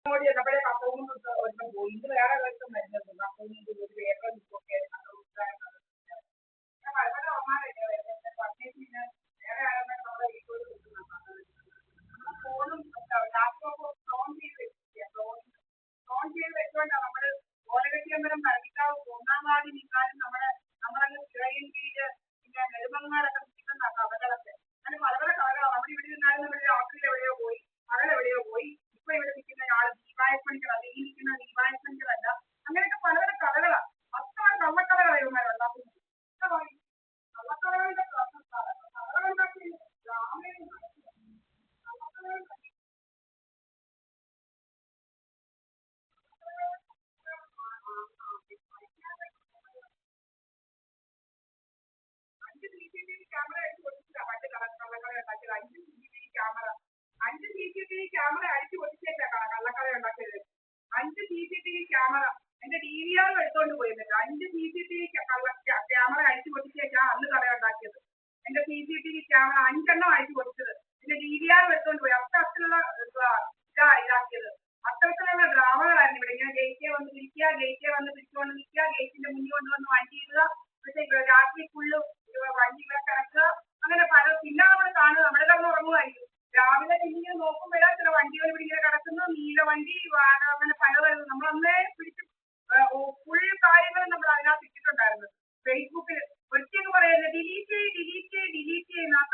നമ്മുടെ കപ്പവും ഒരെണ്ണം പോയി. ഇത് വേറെ ദിവസം വരുന്നത് കപ്പവും ഒരു പേപ്പർ ബുക്കൊക്കെ പല പല അമ്മമാരല്ലേ വരുന്നത്. പണ്ടേക്ക് വേറെ ആരെങ്കിലും നമ്മുടെ വീട്ടിൽ കിട്ടുന്ന ഫോണും ലാപ്ടോപ്പും ഓൺ ചെയ്ത് വെച്ചിരിക്കുക. ഓൺ ചെയ്ത് വെച്ചുകൊണ്ടാണ് നമ്മൾ ഓലകെട്ടിയമ്പലം കളിക്കാവ് ഒന്നാം വാർഡിൽ നിൽക്കാനും നമ്മളങ്ങ് ചിറയും കീഴ് പിന്നെ നെടുമങ്ങാടൊക്കെ നിൽക്കുന്ന കഥകളൊക്കെ അങ്ങനെ പല പല കഥകളാണ്. നമ്മൾ ഇവിടെ നിന്നാലും നമ്മൾ രാത്രിയിൽ എവിടെയോ പോയി പകലെവിടെയോ പോയി. ഇപ്പൊ ഇവിടെ നിൽക്കുന്ന ആൾ ദീപായപ്പണിക്കർ ഈ നിൽക്കുന്ന ദീപായപ്പണിക്കരല്ല. അങ്ങനെയൊക്കെ പല പല കഥകളാണ്. അത്ര കള്ളക്കഥകളാണ് ഇവന്മാരുണ്ടാക്കുന്നത്. കള്ളക്കഥകളുടെ കഥകളുണ്ടാക്കി CCTV ക്യാമറ അടിച്ചു പൊട്ടിച്ചിട്ടാ പണ്ട് കള്ളക്കഥ ഉണ്ടാക്കിയത്. 5 CCTV ക്യാമറ 5 CCTV ക്യാമറ അടിച്ചു പൊട്ടിച്ചേക്കാ കള്ളക്കഥ ഉണ്ടാക്കിയത്. 5 CCTV ക്യാമറ എന്റെ DVR എടുത്തോണ്ട് പോയിരുന്നില്ല. 5 CCTV ക്യാമറ അടിച്ചു പൊട്ടിച്ചേക്കാ അന്ന് കഥ ഉണ്ടാക്കിയത്. എന്റെ CCTV ക്യാമറ 5 എണ്ണം അടിച്ചു പൊട്ടിച്ചത്. എന്റെ DVR എടുത്തോണ്ട് പോയി. അത്തരത്തിലുള്ള ഇതാക്കിയത്. അത്തരത്തിലുള്ള ഡ്രാമകളായിരുന്നു ഇവിടെ. ഇങ്ങനെ ഗേറ്റേ വന്ന് പിടിക്കുക, ഗേറ്റേ വന്ന് പിടിച്ചുകൊണ്ട് നിൽക്കുക, ഗേറ്റിന്റെ മുന്നിൽ കൊണ്ടുവന്ന് വണ്ടി ഇടുക, പക്ഷേ രാത്രി ഫുള്ള് വണ്ടി കിടക്കുക, അങ്ങനെ പല. പിന്നെ നമ്മൾ കാണുക നമ്മൾ കിടന്ന് ഉറങ്ങുമായിരിക്കും. രാവിലെ പിന്നെ നോക്കുമ്പോഴാ ചില വണ്ടികൾ ഇവിടെ ഇങ്ങനെ കിടക്കുന്നു. നീല വണ്ടി അങ്ങനെ പല വരുന്നു. നമ്മളന്നേ പിടിച്ച് ഫുൾ കാര്യങ്ങളും നമ്മൾ അതിനകത്ത് ഇട്ടിട്ടുണ്ടായിരുന്നു. ഫേസ്ബുക്കിൽ ഒരിക്കലും പറയുന്നത് ഡിലീറ്റ് ചെയ്യുന്ന ആ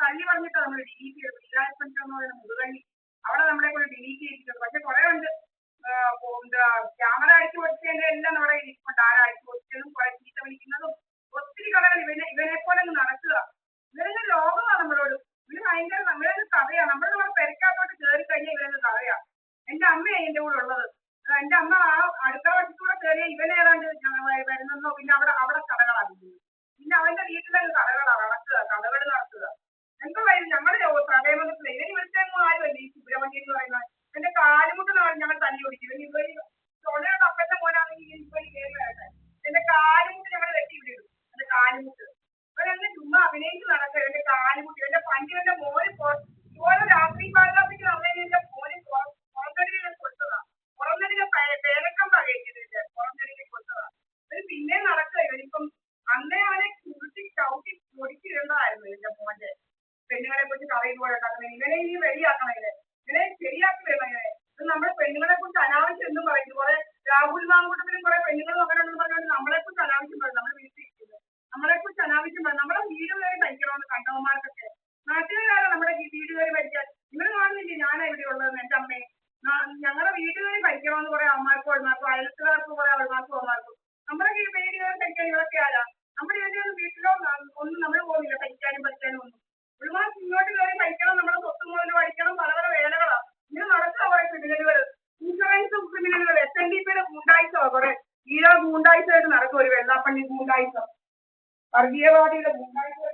തള്ളി പറഞ്ഞിട്ടാണ് നമ്മൾ ഡിലീറ്റ് ചെയ്തത്. വിചാരിച്ചെന്ന് പറയുന്ന മുതുകള്ളി അവിടെ നമ്മളെ കൂടെ ഡിലീറ്റ് ചെയ്തിട്ടുണ്ട്. പക്ഷെ കുറെ ഉണ്ട്. ക്യാമറ അടിച്ചു പൊട്ടിച്ചതിന്റെ എല്ലാം നമ്മുടെ ഇരിപ്പുണ്ട്. ആരാ അടിച്ചു പൊട്ടിച്ചതും കുറെ ചീത്ത വിളിക്കുന്നതും ഒത്തിരി കഥകൾ ഇവനെ പോലെ നടക്കുക. ഇവരെല്ലാം ലോകമാണ് നമ്മളോട്. ഇവര് ഭയങ്കര നമ്മളൊരു കഥയാണ്. നമ്മുടെ പെരക്കാത്തോട്ട് കയറി കഴിഞ്ഞാൽ ഇവരൊരു കഥയാണ്. എന്റെ അമ്മയാണ് എന്റെ കൂടെ ഉള്ളത്. എന്റെ അമ്മ ആ അടുക്കള വശത്തൂടെ കയറിയ ഇവനേതാണ്ട് വരുന്നെന്നോ പിന്നെ അവിടെ കഥകളാണ്. പിന്നെ അവന്റെ വീട്ടിലെ കഥകളാണ് കഥകൾ നടത്തുക. എന്തായാലും ഞങ്ങളുടെ പ്രളയമന്ത്രത്തിൽ ഇവന് വിളിച്ചെങ്ങും ആരുമല്ല ഈ സുബ്രഹ്മണ്യൻ എന്ന് പറയുന്നത്. എന്റെ കാലുമുട്ട് ഞങ്ങൾ തല്ലി ഓടിക്കും. ഇവര് തൊള്ളയുടെ അപ്പന്റെ മോനാണെങ്കിൽ ഇവര് കേൾക്കാട്ടെ. എന്റെ കാലുമുട്ട് ഞങ്ങൾ വെട്ടി വിടും. എന്റെ കാലുമുട്ട് ഇവരെന്നെ ചുമ്മാ അഭിനയിച്ച് നടക്കുക. എന്റെ കാലുമുട്ട് എന്റെ പഞ്ചിവന്റെ മോന് ഇതുപോലെ രാത്രി പാലിനകത്തേക്ക് നമ്മളെന്റെ മോന് പുറംതടികൾ കൊടുത്തതാ. പുറംതടികൾ പേരക്കം കഴിക്കുന്നില്ല. പുറംതടികൾ കൊടുത്തതാ. ഇവര് പിന്നെ നടക്കുക. ഇവരിപ്പം അന്നേ അവനെ കുറിച്ച് ചവിട്ടി പൊടിച്ചിരുന്നതായിരുന്നു എന്റെ മോന്റെ. പെണ്ണുങ്ങളെ കുറിച്ച് കഥയിലൂടെ ഉണ്ടാക്കുന്നത്. ഇവനെ ഇനി റെഡിയാക്കണം. ഇവനെ ശരിയാക്കി വരണം. ഇത് നമ്മൾ പെണ്ണുങ്ങളെ കുറിച്ച് അനാവശ്യം എന്നും പറയുന്നു. കുറെ രാഹുൽ മാങ്കൂട്ടത്തിലും കുറെ പെണ്ണുങ്ങളും അങ്ങനെ ഉണ്ടെന്ന് പറഞ്ഞുകൊണ്ട് നമ്മളെ കുറിച്ച് അനാവശ്യം പറയും. നമ്മൾ വീട്ടിലിരിക്കുന്നത് നമ്മളെ കുറിച്ച് അനാവശ്യം പറയും. നമ്മളെ വീട് കയറി ഭരിക്കണമെന്ന് കണ്ടവന്മാർക്കൊക്കെ. നാട്ടുകാരാണ് നമ്മുടെ വീട് കയറി ഭരിക്കാൻ. നിങ്ങൾ കാണുന്നില്ലേ ഞാനാ ഇവിടെ ഉള്ളതെന്ന്. എന്റെ അമ്മയെ ഞങ്ങളുടെ വീട് കയറി ഭരിക്കണമെന്ന് കുറെ അമ്മമാർക്കും അവന്മാർക്കും അയൽക്കാർക്കും കുറെ അവന്മാർക്കും അവന്മാർക്കും. നമ്മുടെ വീട് കയറി ഭരിക്കാൻ ഇവരൊക്കെ ആരാ? നമ്മുടെ വീട്ടിലോ ഒന്നും നമ്മൾ പോകുന്നില്ല ഭരിക്കാനും ഒന്നും. ഒരുപാട് ഇങ്ങോട്ട് കയറി ഭരിക്കണം. നമ്മുടെ സ്വത്ത് മുതൽ പഠിക്കണം. പല പല വേലകളാണ് ഇങ്ങനെ നടക്കുക. കുറെ ക്രിമിനലുകൾ ഇൻഷുറൻസും ക്രിമിനലുകൾ SNDPയുടെ ഗൂണ്ടായിസോ കുറെ ഈരോ ഗൂണ്ടായിസായിട്ട് നടക്കും. ഒരു വെള്ളാപ്പള്ളി ഗൂണ്ടായിസം, വർഗീയവാദിയുടെ ഗൂണ്ടായിസം